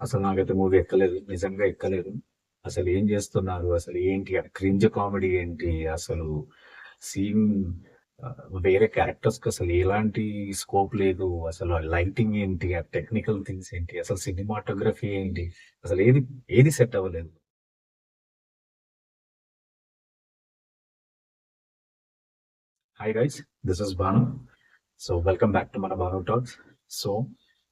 అసలు నాకైతే మూవీ ఎక్కలేదు. నిజంగా ఎక్కలేదు. అసలు ఏం జేస్తున్నారు? అసలు ఏంటి? ఆ క్రింజ్ కామెడీ ఏంటి? అసలు సీన్ వేరే క్యారెక్టర్స్‌కి అసలు ఎలాంటి స్కోప్ లేదు. అసలు ఆ లైటింగ్ ఏంటి? ఆ టెక్నికల్ థింగ్స్ ఏంటి? అసలు సినిమాటోగ్రఫీ ఏంటి? అసలు ఏది సెట్ అవ్వలేదు. Hi guys, this is Bhanu. So welcome back to మన భాను టాక్స్. సో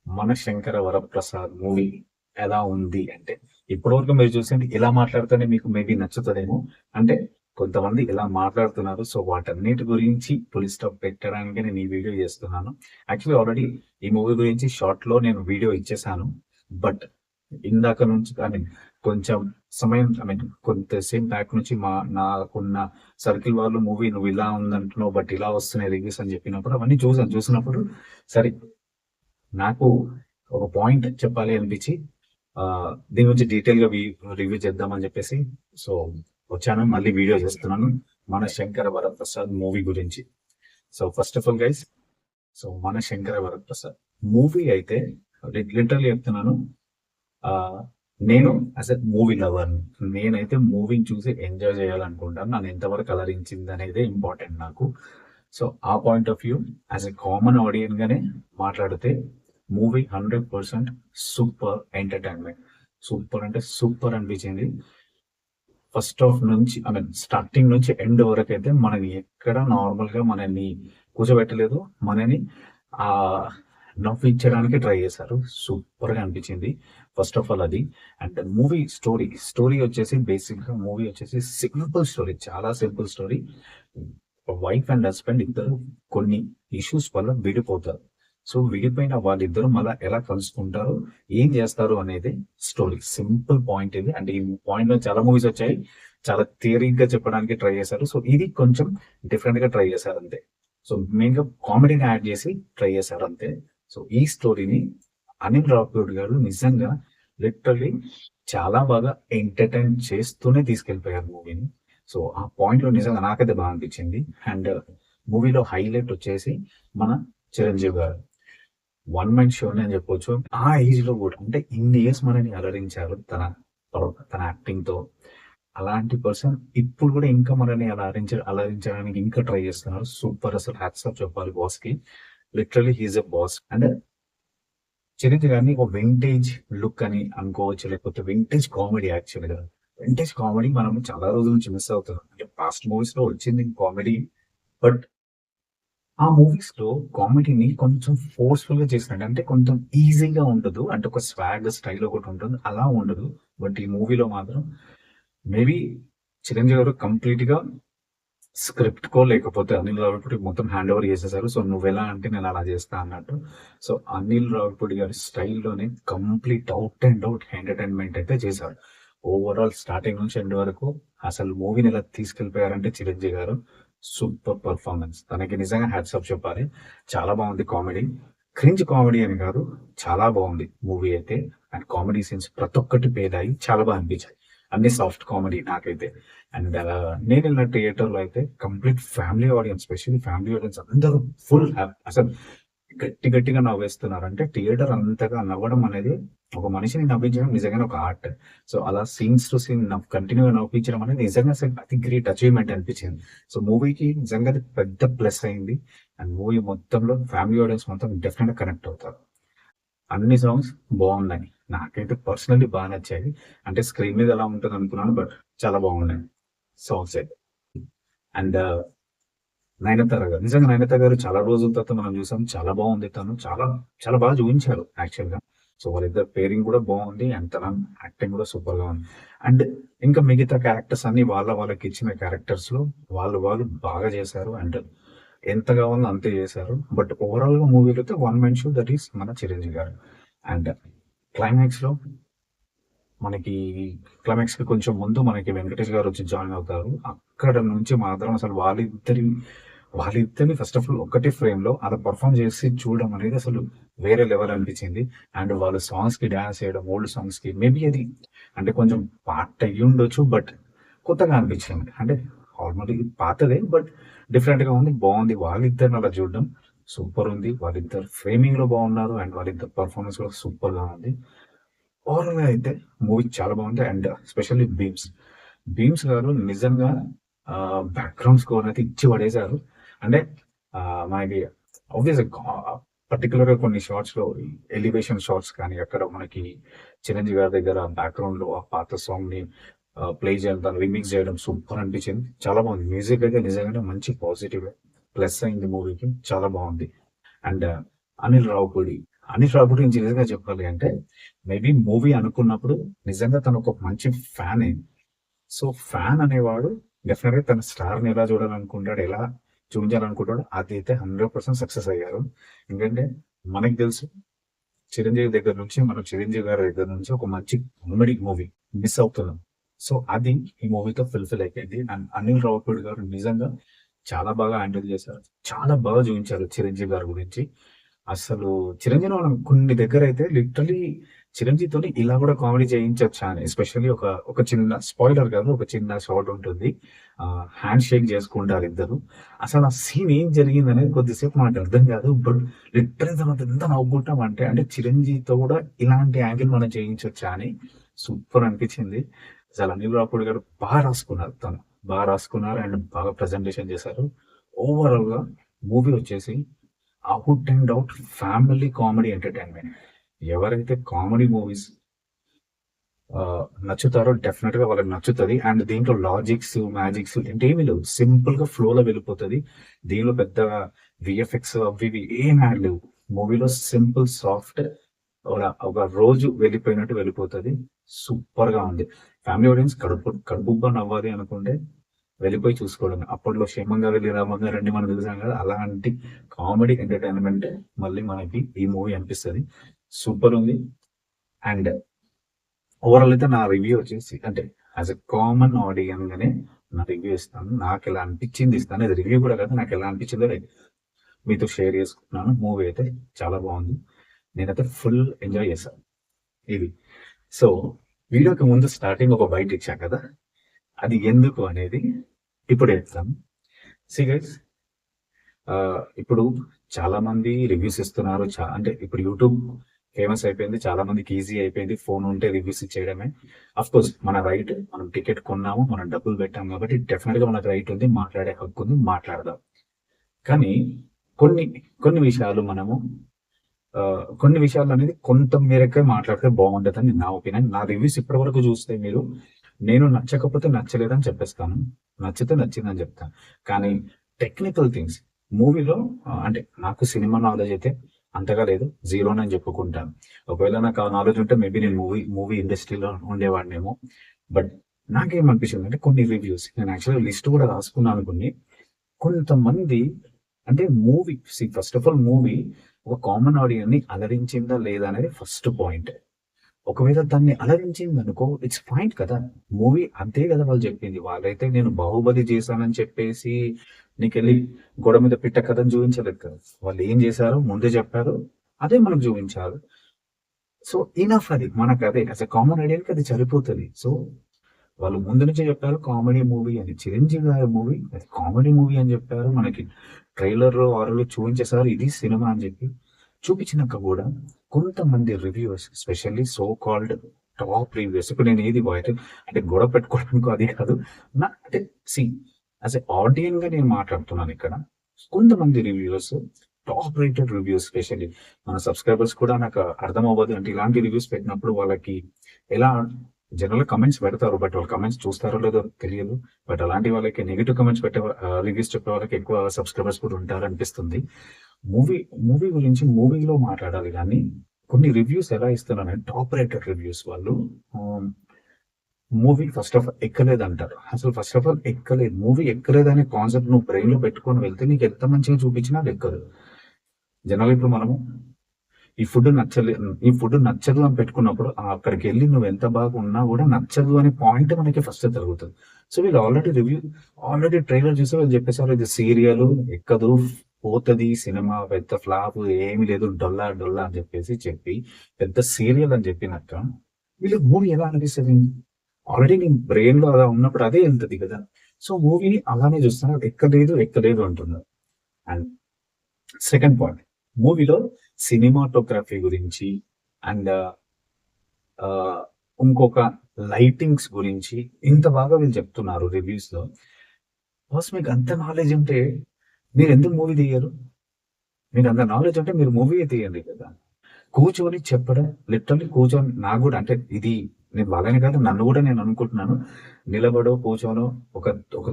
మన శంకర వరప్రసాద్ మూవీ ఎలా ఉంది అంటే, ఇప్పటివరకు మీరు చూసింది ఇలా మాట్లాడితేనే మీకు మేబీ నచ్చుతుందేమో. అంటే కొంతమంది ఇలా మాట్లాడుతున్నారు. సో వాటన్నిటి గురించి పులి స్టాప్ పెట్టడానికి నేను ఈ వీడియో చేస్తున్నాను. యాక్చువల్లీ ఆల్రెడీ ఈ మూవీ గురించి షార్ట్ లో నేను వీడియో ఇచ్చేసాను. బట్ ఇందాక నుంచి ఐ మీన్ కొంచెం సమయం ఐ మీన్ కొంతసేపు బ్యాక్ నుంచి నాకున్న సర్కిల్ వాళ్ళు మూవీ నువ్వు ఇలా ఉందంటున్నావు బట్ ఇలా వస్తున్నాయి రివ్యూస్ అని చెప్పినప్పుడు అవన్నీ చూసినప్పుడు సరే నాకు ఒక పాయింట్ చెప్పాలి అనిపించి దీని గురించి డీటెయిల్ గా రివ్యూ చేద్దామని చెప్పేసి సో వచ్చాను, మళ్ళీ వీడియో చేస్తున్నాను మన శంకర వరప్రసాద్ మూవీ గురించి. So first of all guys, so మన శంకర వరప్రసాద్ మూవీ అయితే లిటరల్లీ చెప్తున్నాను. ఆ నేను యాజ్ ఎ మూవీ లవర్, నేనైతే మూవీని చూసి ఎంజాయ్ చేయాలనుకుంటాను. నన్ను ఎంతవరకు అలరించింది అనేది ఇంపార్టెంట్ నాకు. సో ఆ point of view as a common audience గానే మాట్లాడితే మూవీ 100% సూపర్ ఎంటర్టైన్మెంట్. సూపర్ అంటే సూపర్ అనిపించింది. ఫస్ట్ హాఫ్ నుంచి ఐ మీన్ స్టార్టింగ్ నుంచి ఎండ్ వరకు అయితే మనని ఎక్కడ నార్మల్ గా మనల్ని కూర్చోబెట్టలేదు. మనని ఆ నవ్వించడానికి ట్రై చేశారు. సూపర్ గా అనిపించింది ఫస్ట్ ఆఫ్ ఆల్ అది. అండ్ స్టోరీ వచ్చేసి బేసిక్ గా మూవీ వచ్చేసి సింపుల్ స్టోరీ, చాలా simple story. Wife and husband ఇద్దరు కొన్ని ఇష్యూస్ వల్ల విడిపోతారు. సో విడిపోయిన వాళ్ళిద్దరు మళ్ళీ ఎలా కలుసుకుంటారు, ఏం చేస్తారు అనేది స్టోరీ. సింపుల్ పాయింట్ ఇది. అంటే ఈ పాయింట్ లో చాలా మూవీస్ వచ్చాయి, చాలా థియరీగా చెప్పడానికి ట్రై చేశారు. సో ఇది కొంచెం డిఫరెంట్ గా ట్రై చేశారు అంతే. సో మెయిన్ గా కామెడీని యాడ్ చేసి ట్రై చేశారు అంతే. సో ఈ స్టోరీని అనిల్ రావిపూడి గారు నిజంగా లిటరల్లీ చాలా బాగా ఎంటర్టైన్ చేస్తూనే తీసుకెళ్లిపోయారు మూవీని. సో ఆ పాయింట్ లో నిజంగా నాకైతే బాగా అనిపించింది. అండ్ మూవీలో హైలైట్ వచ్చేసి మన చిరంజీవి గారు వన్ మ్యాన్ షోని అని చెప్పొచ్చు. ఆ ఏజ్ లో కూడా అంటే ఇన్ని ఇయర్స్ మనని అలరించారు తన యాక్టింగ్ తో. అలాంటి పర్సన్ ఇప్పుడు కూడా ఇంకా మనని అలరించడానికి ఇంకా ట్రై చేస్తున్నారు. సూపర్, అసలు హ్యాట్స్ ఆఫ్ చెప్పాలి బాస్ కి. Literally he is a boss. And Chiranjeevi గారిని ఒక వింటేజ్ లుక్ అని అనుకోవచ్చు, లేకపోతే వింటేజ్ కామెడీ. యాక్చువల్ గా వింటేజ్ కామెడీ మనం చాలా రోజుల నుంచి మిస్ అవుతున్నాం. అంటే పాస్ట్ మూవీస్ లో వచ్చింది కామెడీ, బట్ ఆ మూవీస్ లో కామెడీని కొంచెం ఫోర్స్ఫుల్ గా చేసినట్టు, అంటే కొంచెం ఈజీగా ఉండదు. అంటే ఒక స్వాగ్ స్టైల్ ఒకటి ఉంటుంది, అలా ఉండదు. బట్ ఈ మూవీలో మాత్రం మేబీ చిరంజీవి గారు కంప్లీట్ గా స్క్రిప్ట్ కో లేకపోతే అనిల్ రావిపూడి మొత్తం హ్యాండ్ ఓవర్ చేసేసారు. సో నువ్వెలా అంటే నేను అలా చేస్తా అన్నట్టు. సో అనిల్ రావిపూడి గారి స్టైల్లోనే కంప్లీట్ అవుట్ ఎంటర్టైన్మెంట్ అయితే చేశారు. ఓవరాల్ స్టార్టింగ్ నుంచి ఎండ్ వరకు అసలు మూవీని ఎలా తీసుకెళ్లిపోయారంటే చిరంజీవి గారు సూపర్ పర్ఫార్మెన్స్. తనకి నిజంగా హ్యాట్స్ ఆఫ్ చెప్పాలి. చాలా బాగుంది కామెడీ. క్రింజ్ కామెడీ అని కాదు, చాలా బాగుంది మూవీ అయితే. అండ్ కామెడీ సీన్స్ ప్రతి ఒక్కటి పేదాయి, చాలా బాగా అనిపించాయి. అన్ని సాఫ్ట్ కామెడీ నాకైతే. అండ్ నేను వెళ్ళిన థియేటర్ లో అయితే complete family audience, specially family audience అందరూ ఫుల్ హ్యాపీ. అసలు గట్టిగా నవ్వేస్తున్నారు. అంటే థియేటర్ అంతగా నవ్వడం అనేది, ఒక మనిషిని నవ్వించడం నిజంగానే ఒక ఆర్ట్. సో అలా సీన్స్ టు సీన్ కంటిన్యూగా నవ్వించడం అనేది నిజంగా అతి గ్రేట్ అచీవ్మెంట్ అనిపించింది. సో మూవీకి నిజంగా అది పెద్ద ప్లస్ అయింది. అండ్ మూవీ మొత్తంలో ఫ్యామిలీ ఆడియన్స్ మొత్తం డెఫినెట్ గా కనెక్ట్ అవుతారు. అన్ని సాంగ్స్ బాగున్నాయి, నాకైతే పర్సనల్లీ బాగా నచ్చాయి. అంటే స్క్రీన్ మీద ఎలా ఉంటుంది అనుకున్నాను, బట్ చాలా బాగున్నాయి సాంగ్స్ అయితే. అండ్ నయనతార గారు, నిజంగా నయనతార గారు చాలా రోజుల తర్వాత మనం చూసాం. చాలా బాగుంది, తను చాలా చాలా బాగా చూపించారు యాక్చువల్ గా. సో వాళ్ళిద్దరు పేరింగ్ కూడా బాగుంది, అండ్ తన యాక్టింగ్ కూడా సూపర్ గా ఉంది. అండ్ ఇంకా మిగతా క్యారెక్టర్స్ అన్ని వాళ్ళకి ఇచ్చిన క్యారెక్టర్స్ లో వాళ్ళు బాగా చేశారు. అండ్ ఎంత కావాలో అంతే చేశారు. బట్ ఓవరాల్ గా మూవీలో అయితే one man show, that is మన చిరంజీవి గారు. అండ్ క్లైమాక్స్ లో మనకి క్లైమాక్స్ కి కొంచెం ముందు మనకి వెంకటేష్ గారు వచ్చి జాయిన్ అవుతారు. అక్కడ నుంచి మాత్రం అసలు వాళ్ళిద్దరిని ఫస్ట్ ఆఫ్ ఆల్ ఒకటే ఫ్రేమ్ లో అలా పర్ఫామ్ చేసి చూడడం అనేది అసలు వేరే లెవెల్ అనిపించింది. అండ్ వాళ్ళు సాంగ్స్ కి డాన్స్ చేయడం, ఓల్డ్ సాంగ్స్ కి మేబీ అది అంటే కొంచెం పాత అయ్యి ఉండొచ్చు, బట్ కొత్తగా అనిపించింది. అంటే ఆల్రెడీ పాతదే, బట్ డిఫరెంట్ గా ఉంది, బాగుంది. వాళ్ళిద్దరిని అలా చూడడం సూపర్ ఉంది. వాళ్ళిద్దరు ఫ్రేమింగ్ లో బాగున్నారు, అండ్ వాళ్ళిద్దరు పర్ఫార్మెన్స్ కూడా సూపర్ గా ఉంది. ఓవరాల్ గా అయితే మూవీ చాలా బాగుంది. అండ్ స్పెషల్లీ భీమ్స్ గారు నిజంగా బ్యాక్గ్రౌండ్ స్కోర్ అయితే ఇచ్చి పడేశారు. అంటే మనకి ఆబ్వియస్ పర్టికులర్ గా కొన్ని షార్ట్స్ లో ఎలివేషన్ షార్ట్స్ కానీ అక్కడ మనకి చిరంజీవి గారి దగ్గర బ్యాక్గ్రౌండ్ లో ఆ పాత సాంగ్ ని ప్లే చేయడం, దాన్ని రీమిక్స్ చేయడం సూపర్ అనిపించింది. చాలా బాగుంది. మ్యూజిక్ అయితే నిజంగానే మంచి పాజిటివ్ ప్లస్ అయింది మూవీకి. చాలా బాగుంది. అండ్ అనిల్ రావుపూడి అనిల్ రావుపూడి గురించి నిజంగా చెప్పాలి అంటే మేబీ మూవీ అనుకున్నప్పుడు నిజంగా తను ఒక మంచి ఫ్యాన్ అయింది. సో ఫ్యాన్ అనేవాడు డెఫినెట్ గా తన స్టార్ ని ఎలా చూడాలనుకుంటాడు, ఎలా చూపించాలనుకుంటాడు, అదైతే 100% సక్సెస్ అయ్యారు. ఎందుకంటే మనకి తెలుసు చిరంజీవి దగ్గర నుంచి, మనం చిరంజీవి గారి దగ్గర నుంచి ఒక మంచి కామెడీ మూవీ మిస్ అవుతున్నాం. సో అది ఈ మూవీతో ఫుల్ఫిల్ అయిపోయింది. అండ్ అనిల్ రావుపూడి గారు నిజంగా చాలా బాగా హ్యాండిల్ చేశారు. చాలా బాగా చూపించారు చిరంజీవి గారి గురించి. అసలు చిరంజీవి మనం కొన్ని దగ్గర అయితే లిటరలీ చిరంజీవితోని ఇలా కూడా కామెడీ చేయించొచ్చా అని. ఎస్పెషల్లీ ఒక ఒక చిన్న స్పాయిలర్ కాదు, ఒక చిన్న షార్ట్ ఉంటుంది. హ్యాండ్ షేక్ చేసుకుంటారు ఇద్దరు. అసలు ఆ సీన్ ఏం జరిగింది అనేది కొద్దిసేపు మనకు అర్థం కాదు. బట్ లిటరలీ తర్వాత ఎంత నవ్వుకుంటాం అంటే అంటే చిరంజీవితో కూడా ఇలాంటి యాంగిల్ మనం చేయించొచ్చా అని సూపర్ అనిపించింది. అసలు అనిల్ రావుపూడి గారు బాగా రాసుకున్నారు. తను బాగా రాసుకున్నారు అండ్ బాగా ప్రజెంటేషన్ చేశారు. ఓవరాల్ గా మూవీ వచ్చేసి out and out family comedy entertainment. ఎవరైతే కామెడీ మూవీస్ నచ్చుతారో డెఫినెట్ గా వాళ్ళకి నచ్చుతుంది. అండ్ దీంట్లో లాజిక్స్ మ్యాజిక్స్ ఏంటేమి లేవు. సింపుల్ గా ఫ్లో లో వెళ్ళిపోతుంది. దీనిలో పెద్ద విఎఫ్ఎక్స్ అవి ఇవి ఏం యాడ్ లేవు. మూవీలో సింపుల్ సాఫ్ట్ ఒక రోజు వెళ్ళిపోయినట్టు వెళ్ళిపోతుంది. సూపర్ గా ఉంది. ఫ్యామిలీ ఆడియన్స్ కడుపుబ్బా నవ్వాలి అనుకుంటే వెళ్ళిపోయి చూసుకోవడం. అప్పట్లో క్షేమంగా వెళ్ళి రామంగా రండి మనం చూసాం కదా, అలాంటి కామెడీ ఎంటర్టైన్మెంట్ మళ్ళీ మనకి ఈ మూవీ అనిపిస్తుంది. సూపర్ ఉంది. అండ్ ఓవరాల్ అయితే నా రివ్యూ వచ్చేసి అంటే యాజ్ ఎ కామన్ ఆడియన్ గానే నా రివ్యూ ఇస్తాను. నాకు ఎలా అనిపించింది ఇస్తాను. ఇది రివ్యూ కూడా కాదు, నాకు ఎలా అనిపించిందో మీతో షేర్ చేసుకుంటున్నాను. మూవీ అయితే చాలా బాగుంది. నేనైతే ఫుల్ ఎంజాయ్ చేశాను ఇది. సో వీడియోకి ముందు స్టార్టింగ్ ఒక బయట ఇచ్చా కదా, అది ఎందుకు అనేది ఇప్పుడు చెప్తాను. సి గైస్, ఇప్పుడు చాలా మంది రివ్యూస్ ఇస్తున్నారు. అంటే ఇప్పుడు యూట్యూబ్ ఫేమస్ అయిపోయింది, చాలా మందికి ఈజీ అయిపోయింది. ఫోన్ ఉంటే రివ్యూస్ ఇచ్చేయడమే. అఫ్ కోర్స్ మన రైట్, మనం టికెట్ కొన్నాము, మనం డబ్బులు పెట్టాము కాబట్టి డెఫినెట్ గా మనకు రైట్ ఉంది, మాట్లాడే హక్కు ఉంది, మాట్లాడదాం. కానీ కొన్ని కొన్ని విషయాలు మనము కొన్ని విషయాలు అనేది కొంత మేరకే మాట్లాడితే బాగుంటుందని నా ఒపీనియన్. నా రివ్యూస్ ఇప్పటి వరకు చూస్తే మీరు, నేను నచ్చకపోతే నచ్చలేదని చెప్పేస్తాను, నచ్చితే నచ్చిందని చెప్తాను. కానీ టెక్నికల్ థింగ్స్ మూవీలో అంటే నాకు సినిమా నాలెడ్జ్ అయితే అంతగా లేదు, జీరోనని చెప్పుకుంటాను. ఒకవేళ నాకు ఆ నాలెడ్జ్ ఉంటే మేబీ నేను మూవీ ఇండస్ట్రీలో ఉండేవాడినేమో. బట్ నాకేమనిపించింది అంటే కొన్ని రివ్యూస్ నేను యాక్చువల్గా లిస్ట్ కూడా రాసుకున్నాను. కొంతమంది అంటే movie first of all movie ఒక కామన్ ఆడియన్స్ ని అలరించిందా లేదా అనేది ఫస్ట్ పాయింట్. ఒకవేళ దాన్ని అలరించింది అనుకో, ఇట్స్ ఫైన్ కదా. మూవీ అంతే కదా వాళ్ళు చెప్పింది. వాళ్ళైతే నేను బాహుబలి చేశానని చెప్పేసి నీకెళ్ళి గోడ మీద పిట్ట కథను చూపించలేదు కదా. వాళ్ళు ఏం చేశారో ముందే చెప్పారు, అదే మనకు చూపించారు. సో ఇనఫ్, అది మనకు అదే యాజ్ అ కామన్ ఐడియాకి అది సరిపోతుంది. సో వాళ్ళు ముందు నుంచే చెప్పారు కామెడీ మూవీ అని. చిరంజీవి గారి మూవీ అది కామెడీ మూవీ అని చెప్పారు. మనకి ట్రైలర్ ఆర్లో చూపించేసారు ఇది సినిమా అని చెప్పి. చూపించినాక కూడా కొంతమంది reviewers, specially so called top reviewers, ఇప్పుడు నేను ఏది బాయ్ అంటే గొడవ పెట్టుకోవడానికి అది కాదు నా, అంటే సి యాజ్ ఎ ఆడియన్ గా నేను మాట్లాడుతున్నాను ఇక్కడ. కొంతమంది reviewers, top rated reviews, specially మన సబ్స్క్రైబర్స్ కూడా నాకు అర్థం అవ్వదు అంటే ఇలాంటి రివ్యూస్ పెట్టినప్పుడు వాళ్ళకి ఎలా జనరల్ కమెంట్స్ పెడతారు, బట్ వాళ్ళు కమెంట్స్ చూస్తారో లేదో తెలియదు. బట్ అలాంటి వాళ్ళకి నెగిటివ్ కమెంట్స్ పెట్టే రివ్యూస్ చెప్పే వాళ్ళకి ఎక్కువ సబ్స్క్రైబర్స్ కూడా ఉంటారు అనిపిస్తుంది. మూవీ గురించి మూవీలో మాట్లాడాలి కానీ కొన్ని రివ్యూస్ ఎలా ఇస్తున్నారంటే టాప్ రేటెడ్ రివ్యూస్ వాళ్ళు మూవీ ఫస్ట్ ఆఫ్ ఆల్ ఎక్కలేదు అంటారు. అసలు ఫస్ట్ ఆఫ్ ఆల్ ఎక్కలేదు, మూవీ ఎక్కలేదు అనే కాన్సెప్ట్ నువ్వు బ్రెయిన్ లో పెట్టుకొని వెళ్తే నీకు ఎంత మంచిగా చూపించినా అది ఎక్కదు. జనరల్ ఇప్పుడు మనము ఈ ఫుడ్ నచ్చదు అని పెట్టుకున్నప్పుడు అక్కడికి వెళ్ళి నువ్వు ఎంత బాగా ఉన్నా కూడా నచ్చదు అనే పాయింట్ మనకి ఫస్ట్ జరుగుతుంది. సో వీళ్ళు ఆల్రెడీ ట్రైలర్ చూసి వీళ్ళు చెప్పేసారు ఇది సీరియల్ ఎక్కదు, పోతుంది సినిమా, పెద్ద ఫ్లాప్, ఏమి లేదు, డొల్లా అని చెప్పి పెద్ద సీరియల్ అని చెప్పినాక వీళ్ళు మూవీ ఎలా అనిపిస్తుంది? ఆల్రెడీ నీ బ్రెయిన్ లో అలా ఉన్నప్పుడు అదే వెళ్తుంది కదా. సో మూవీని అలానే చూస్తున్నారు, ఎక్కలేదు అంటున్నారు. అండ్ సెకండ్ పాయింట్, మూవీలో సినిమాటోగ్రఫీ గురించి అండ్ ఆహ్, ఇంకొక లైటింగ్స్ గురించి ఇంత బాగా వీళ్ళు చెప్తున్నారు రివ్యూస్‌లో. బాస్ మీకు అంత నాలెడ్జ్ ఉంటే మీరెందుకు మూవీ తీయరు? మీకు అంత నాలెడ్జ్ ఉంటే మీరు మూవీయే తీయండి కదా! కూర్చొని చెప్పడం లిటరల్లీ కూర్చొని నాకు గూడా అంటే ఇది నేను వాళ్ళని కాదు నన్ను గూడా నేను అనుకుంటున్నాను. నిలబడో, కూర్చోనో ఒక ఒక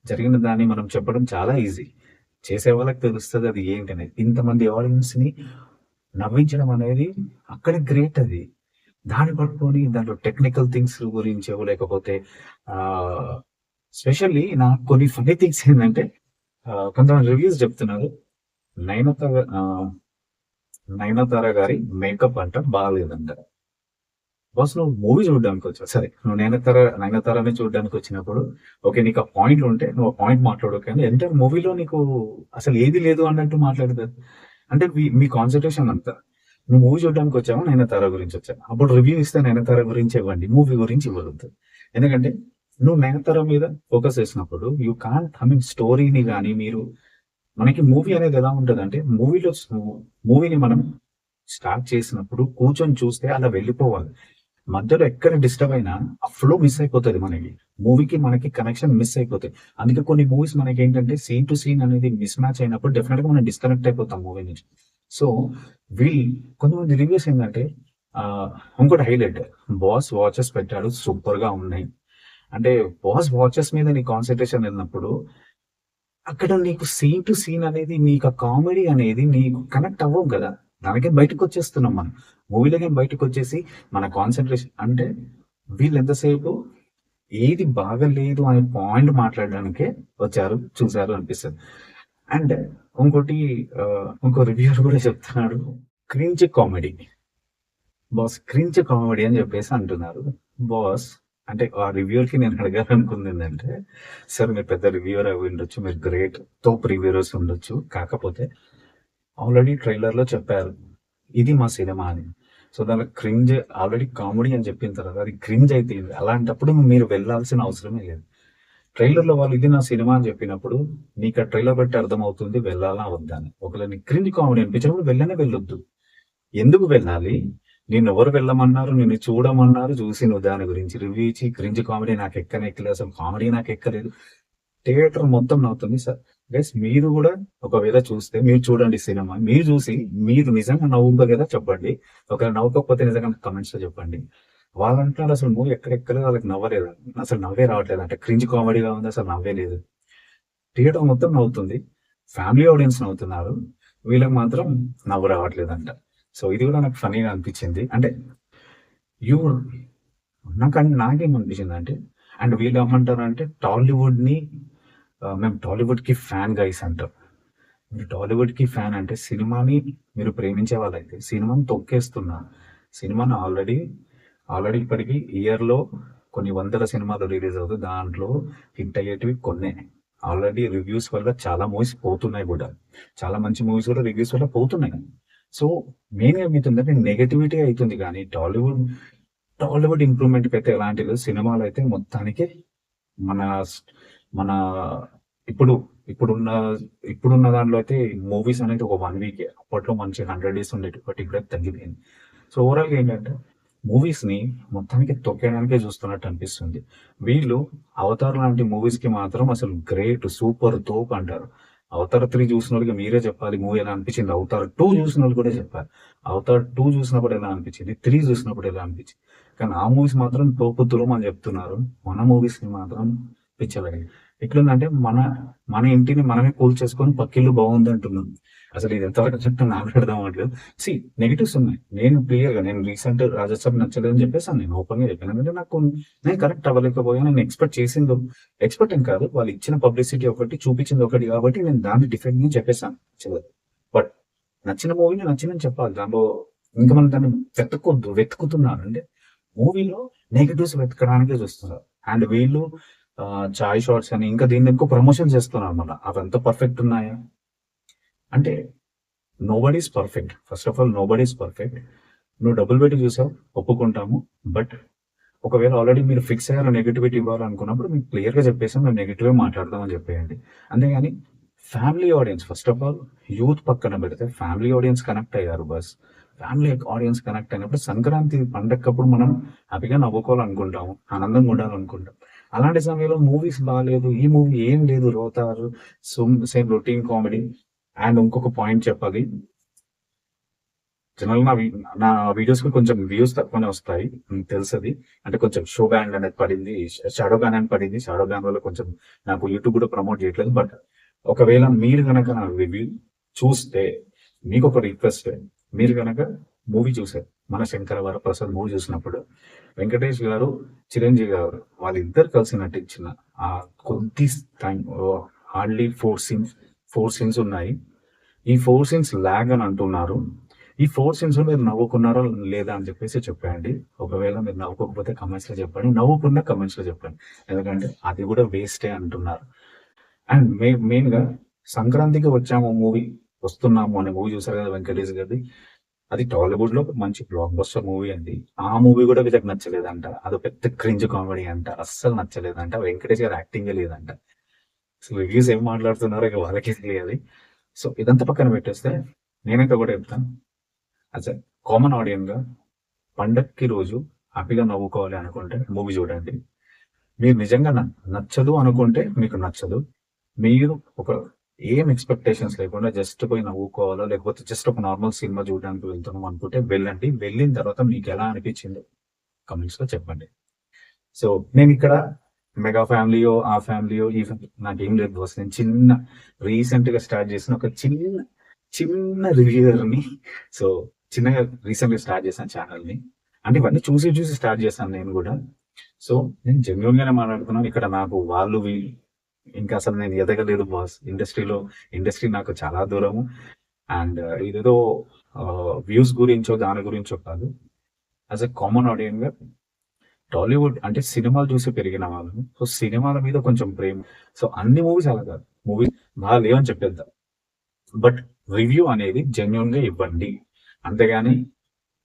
జరిగిన దాన్ని మనం చెప్పడం చాలా ఈజీ. చేసే వాళ్ళకి తెలుస్తది అది ఏంటనేది. ఇంతమంది ఆడియన్స్‌ని నవ్వించడం అనేది అక్కడ గ్రేట్ అది. దాన్ని పట్టుకొని దాంట్లో టెక్నికల్ థింగ్స్ గురించో లేకపోతే ఆహ్, స్పెషల్లీ నాకు కొన్ని ఫన్నీ థింగ్స్ ఏందంటే కొంతమంది రివ్యూస్ చెప్తున్నారు. 'నయనతార' 'నయనతార' గారి మేకప్ అంట బాలేదంట. బాస్ నువ్వు మూవీ చూడడానికొచ్చావు. సరే నువ్వు 'నయనతార'ని చూడడానికొచ్చినప్పుడు ఓకే. నీకు ఆ పాయింట్లుంటే నువ్వు ఆ పాయింట్ మాట్లాడు. కానీ ఎంటైర్ మూవీలో నీకు అసలు ఏది లేదు అన్నట్టు మాట్లాడతారు. అంటే మీ కాన్సంట్రేషన్ అంతా. నువ్వు మూవీ చూడడానికొచ్చావా 'నయనతార' గురించొచ్చావా? అప్పుడు రివ్యూ ఇస్తే 'నయనతార' గురించి ఇవ్వండి. మూవీ గురించి ఇవ్వొద్దు. ఎందుకంటే నువ్వు 'నయనతార' మీద ఫోకస్ చేసినప్పుడు యూ కాంట్ ఐ మీన్ స్టోరీని గాని మీరు మనకి మూవీ అనేది ఎలా ఉంటదంటే మూవీని మనం స్టార్ట్ చేసినప్పుడు కూర్చొని చూస్తే అలా వెళ్ళిపోవాలి. మధ్యలో ఎక్కడ డిస్టర్బ్ అయినా ఆ ఫ్లో మిస్ అయిపోతది మనకి. మూవీకి మనకి కనెక్షన్ మిస్ అయిపోతాయి. అందుకే కొన్ని మూవీస్ మనకేంటంటే సీన్ టు సీన్ అనేది మిస్ మ్యాచ్ అయినప్పుడు డెఫినిట్‌గా మనం డిస్కనెక్ట్ అయిపోతాం మూవీ నుంచి. సో, వీళ్ళు కొంతమంది రివ్యూస్ ఏందంటే ఆహ్, ఇంకోటి హైలైట్ 'బాస్' వాచెస్ పెట్టాడు సూపర్‌గా ఉన్నాయి. అంటే 'బాస్' వాచెస్ మీద నీ కాన్సంట్రేషన్ వెళ్ళినప్పుడు అక్కడ నీకు సీన్ టు సీన్ అనేది నీకు ఆ కామెడీ అనేది నీకు కనెక్ట్ అవ్వవు గదా! దానికే బయటకొచ్చేస్తున్నాం మనం. మూవీలోనే బయటకొచ్చేసి మన కాన్సంట్రేషన్ అంటే వీళ్ళెంతసేపు ఏది బాగాలేదు అనే పాయింట్ మాట్లాడడానికే వచ్చారు, చూసారు అనిపిస్తది. అండ్ ఇంకోటి ఇంకో రివ్యూయర్ గూడా చెప్తున్నాడు. Cringe comedy. Boss cringe comedy అని జెప్పేసి అంటున్నారు. బాస్ అంటే ఆ రివ్యూయర్‌కి నేను అడగాలనుకుందేంటంటే, సార్ మీరు పెద్ద రివ్యూయర్ అయ్యుండొచ్చు. మీరు గ్రేట్ తోపు రివ్యూయర్స్ ఉండొచ్చు. కాకపోతే ఆల్రెడీ ట్రైలర్‌లో చెప్పారు. ఇది మా సినిమా అని. సో, దాంట్లో క్రింజ్ ఆల్రెడీ కామెడీ అని చెప్పిన తర్వాత అది క్రింజ్ అయితే ఏంది? అలాంటప్పుడు మీరు వెళ్ళాల్సిన అవసరమే లేదు. ట్రైలర్‌లో వాళ్ళు ఇది నా సినిమా అని చెప్పినప్పుడు నీకు ఆ ట్రైలర్ బట్టి అర్థమవుతుంది వెళ్ళాలా? వద్దా అని. ఒకవేళ నీకు క్రింజ్ కామెడీ అనిపించినప్పుడు వెళ్ళనే వెళ్ళొద్దు. ఎందుకు వెళ్ళాలి? నిన్నెవరు వెళ్ళమన్నారు? నిన్ను చూడమన్నారు. చూసి నువ్వు దాని గురించి రివ్యూ ఇచ్చి క్రింజ్ కామెడీ నాకెక్కలేదు. అసలు కామెడీ నాకెక్కలేదు. థియేటర్ మొత్తం నవ్వుతుంది. గైస్ మీరు గూడా ఒకవేళ చూస్తే మీరు చూడండి సినిమా. మీరు చూసి మీరు నిజంగా నవ్వుందో లేదో చెప్పండి. ఒకవేళ నవ్వకపోతే నిజంగా కామెంట్స్‌లో చెప్పండి. వాళ్ళంటున్నారు అసలు మూవీ ఎక్కలేదు వాళ్ళకి నవ్వలేదు. అసలు నవ్వే రావట్లేదు. అంటే క్రింజ్ కామెడీగా ఉంది. అసలు నవ్వే లేదు. థియేటర్ మొత్తం నవ్వుతుంది. ఫ్యామిలీ ఆడియన్స్ నవ్వుతున్నారు. వీళ్ళకి మాత్రం నవ్వు రావట్లేదంట. సో, ఇది గూడా నాకు ఫన్నీగా అనిపించింది. అంటే యూ నాకేమనిపించిందంటే అండ్ వీళ్ళు ఏమంటారంటే టాలీవుడ్‌ని మేము టాలీవుడ్‌కి ఫ్యాన్ గైస్ అంటారు. మీరు టాలీవుడ్‌కి ఫ్యాన్ అంటే సినిమాని మీరు ప్రేమించే వాళ్ళైతే సినిమాని తొక్కేస్తున్నారు. సినిమాని ఆల్రెడీ ఇప్పటికి ఇయర్‌లో కొన్ని వందల సినిమాలు రిలీజ్ అవుతాయి. దాంట్లో హిట్ అయ్యేటివి కొన్నే. ఆల్రెడీ రివ్యూస్ వల్ల చాలా మూవీస్ పోతున్నాయి గూడా. చాలా మంచి మూవీస్ కూడా రివ్యూస్ వల్ల పోతున్నాయి. సో, మెయిన్‌గా ఏమైతుందంటే నెగటివిటీ అయితుంది గానీ టాలీవుడ్ ఇంప్రూవ్‌మెంట్‌కైతే ఎలాంటి లేదు. సినిమాలైతే మొత్తానికి మన స్ మన ఇప్పుడు ఇప్పుడున్న ఇప్పుడున్న దాంట్లో అయితే మూవీస్ అనేది ఒక 1 వీకే. అప్పట్లో మంచిగా 100 డేస్ ఉండేటివి. బట్ ఇప్పుడైతే తగ్గిపోయింది. సో, ఓవరాల్‌గా ఏంటంటే మూవీస్‌ని మొత్తానికి తొక్కేయడానికే చూస్తున్నట్టు అనిపిస్తుంది. వీళ్ళు 'అవతార్' లాంటి మూవీస్‌కి మాత్రం అసలు గ్రేట్, సూపర్, తోపు అంటారు. 'అవతార్ 3' చూసినోళ్ళకి మీరే చెప్పాలి మూవీ ఎలా అనిపించింది. 'అవతార్ 2' చూసినోళ్ళు కూడా చెప్పాలి. 'అవతార్ 2' చూసినప్పుడు ఎలా అనిపించింది. 3 చూసినప్పుడు ఎలా అనిపించింది. కానీ ఆ మూవీస్ మాత్రం తోపు తురుము అని చెప్తున్నారు. మన మూవీస్‌ని మాత్రం పిచ్చలే. ఎట్లుందంటే మన ఇంటిని మనమే కూల్చేసుకొని పక్కిల్లు బావుందంటున్నాం. అసలు ఇది ఎంతవరకు కరెక్టో నాకు కూడా అర్థం అవ్వట్లేదు. నెగెటివ్స్ ఉన్నాయి. నేను రీసెంట్ 'రాజసాబ్' నచ్చలేదని చెప్పేసాను నేను ఓపెన్‌గా చెప్పాను. ఎందుకంటే నేను కనెక్ట్ అవ్వలేకపోయాను. నేను ఎక్స్‌పెక్ట్ ఏం కాదు. వాళ్ళు ఇచ్చిన పబ్లిసిటీ ఒకటి, చూపించింది ఒకటి కాబట్టి నేను దాన్ని డిఫెండ్‌గా చెప్పేసాను యాక్చువల్‌గా. బట్ నచ్చిన మూవీని నచ్చిందని చెప్పాలి. దాంట్లో ఇంకా మనం దాన్ని వెతుకుతున్నారు. అంటే మూవీలో నెగెటివ్స్ వెతకడానికే చూస్తున్నారు. అండ్ వీళ్ళు చాయ్ షార్ట్స్ అని ఇంకా దీన్ని ప్రమోషన్ చేస్తున్నారు మళ్ళా. అవంతా పర్ఫెక్ట్ ఉన్నాయా? అంటే nobody is perfect. First of all nobody is perfect. నువ్వు డబ్బులు పెట్టి చూసావు ఒప్పుకుంటాము. బట్ ఒకవేళ ఆల్రెడీ మీరు ఫిక్స్ అయ్యారు నెగటివిటీ ఇవ్వాలనుకున్నప్పుడు మీకు క్లియర్‌గా చెప్పేసాం మేము నెగెటివే మాట్లాడదాం అని చెప్పేయండి. అంతేగాని family audience first of all youth పక్కన పెడితే ఫ్యామిలీ ఆడియన్స్ కనెక్ట్ అయ్యారు బస్. ఫ్యామిలీ ఆడియన్స్ కనెక్ట్ అయినప్పుడు సంక్రాంతి పండగప్పుడు మనం హ్యాపీగా నవ్వుకోవాలనుకుంటాము, ఆనందంగా ఉండాలనుకుంటాం. అలాంటి సమయంలో మూవీస్ బాలేదు, ఈ మూవీ ఏం లేదు, రోతారు, సేమ్ రొటీన్ కామెడీ. అండ్ ఇంకొక పాయింట్ చెప్పాలి. జనరల్ నా వీడియోస్‌కి కొంచెం వ్యూస్ తక్కువనే వస్తాయి. తెలుసది. అంటే కొంచెం షో బ్యాన్ అనేది పడింది. షాడో బ్యాన్ అని పడింది. షాడో బ్యాన్ వల్ల కొంచెం నాకు యూట్యూబ్ కూడా ప్రమోట్ చేయట్లేదు. బట్ ఒకవేళ మీరు గనక నా రివ్యూ చూస్తే మీకొక రిక్వెస్ట్. మీరు గనక మూవీ చూసారు. మన 'శంకర వరప్రసాద్' మూవీ చూసినప్పుడు వెంకటేష్ గారు, చిరంజీవి గారు వాళ్ళిద్దరు కలిసి నటించిన ఆ కొద్ది టైం హార్డ్‌లీ 4 సీన్స్ ఉన్నాయి. ఈ 4 సీన్స్ లాగ్ అని అంటున్నారు. ఈ 4 సీన్స్‌లో మీరు నవ్వుకున్నారా లేదా అని చెప్పేసి చెప్పండి. ఒకవేళ మీరు నవ్వుకోకపోతే కామెంట్స్‌లో చెప్పండి. నవ్వుకున్నా కామెంట్స్‌లో చెప్పండి. ఎందుకంటే అది కూడా వేస్టే అంటున్నారు. అండ్ మెయిన్‌గా సంక్రాంతికి వచ్చాము మూవీ, వస్తున్నాము అనే మూవీ చూసారు కదా వెంకటేష్ గారిది. అది టాలీవుడ్‌లో మంచి బ్లాక్ బస్టర్ మూవీ అండి. ఆ మూవీ కూడా వీళ్ళకి నచ్చలేదంట. అదో పెద్ద క్రింజ్ కామెడీ అంట. అస్సలు నచ్చలేదంట. వెంకటేష్ గారి యాక్టింగే లేదంట. అసలు రివ్యూస్ ఏం మాట్లాడుతున్నారో ఇక వాళ్ళకే తెలియాలి. సో ఇదంతా పక్కన పెట్టేస్తే నేనైతే ఒకటే చెప్తాను. యాస్ ఎ కామన్ ఆడియన్‌గా పండక్కి రోజు హ్యాపీగా నవ్వుకోవాలి అనుకుంటే మూవీ చూడండి. మీరు నిజంగా నచ్చదు అనుకుంటే మీకు నచ్చదు. మీరు ఒక ఏం ఎక్స్‌పెక్టేషన్స్ లేకుండా జస్ట్ పోయి నవ్వుకోవాలో, లేకపోతే జస్ట్ ఒక నార్మల్ సినిమా చూడడానికి వెళ్తున్నాం అనుకుంటే వెళ్ళండి. వెళ్ళిన తర్వాత మీకెలా అనిపించిందో కామెంట్స్‌లో చెప్పండి. సో నేనిక్కడ మెగా ఫ్యామిలీయో, ఆ ఫ్యామిలీయో, ఈ ఫ్యామిలీ నాకేం లేదు బాస్. నేను రీసెంట్‌గా స్టార్ట్ చేసిన ఒక చిన్న రివ్యూయర్‌ని. సో చిన్నగా రీసెంట్‌గా స్టార్ట్ చేశాను ఛానెల్‌ని. అంటే ఇవన్నీ చూసి స్టార్ట్ చేశాను నేను గూడా. సో నేను జెన్యూన్‌గానే మాట్లాడుతున్నాను. ఇక్కడ నాకు వాళ్ళు వీళ్ళు ఇంకా అసలు నేను ఎదగలేదు బాస్. ఇండస్ట్రీ నాకు చాలా దూరము. అండ్ ఇదేదో వ్యూస్ గురించో, దాని గురించో కాదు. యాస్ ఎ కామన్ ఆడియన్‌గా టాలీవుడ్ అంటే సినిమాలు చూసి పెరిగిన వాళ్ళం. సో సినిమాల మీద కొంచెం ప్రేమ. సో అన్ని మూవీస్ అలా కాదు. మూవీస్ బాలేవని చెప్పేద్దాం. బట్ రివ్యూ అనేది జెన్యూన్‌గా ఇవ్వండి. అంతేగాని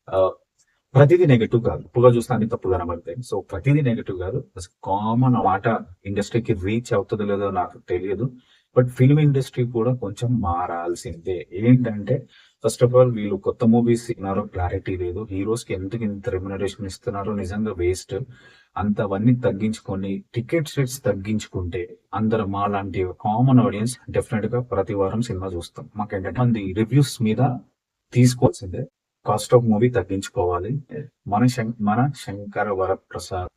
ఆహ్, ప్రతిదీ నెగెటివ్ కాదు. తప్పుగా చూస్తే అన్ని తప్పు కనబడతాయి. సో ప్రతిదీ నెగెటివ్ కాదు. కామన్ మాట ఇండస్ట్రీకి రీచ్ అవుతదో లేదో నాకు తెలియదు. బట్ ఫిల్మ్ ఇండస్ట్రీ కూడా కొంచెం మారాల్సిందే. ఏంటంటే ఫస్ట్ ఆఫ్ ఆల్ వీళ్ళు కొత్త మూవీస్ ఇస్తున్నారో క్లారిటీ లేదు. హీరోస్‌కి ఎందుకు ఇంత రెమ్యునరేషన్ ఇస్తున్నారో నిజంగా వేస్ట్. అంతవన్నీ తగ్గించుకొని టికెట్స్ రేట్స్ తగ్గించుకుంటే అందరం మాలాంటి కామన్ ఆడియన్స్ డెఫినిట్‌గా ప్రతి వారం సినిమా చూస్తాం. మాకేంటంటే మంది రివ్యూస్ మీద తీసుకోవాల్సిందే. కాస్ట్ ఆఫ్ మూవీ తగ్గించుకోవాలి. మన శంకర వరప్రసాద్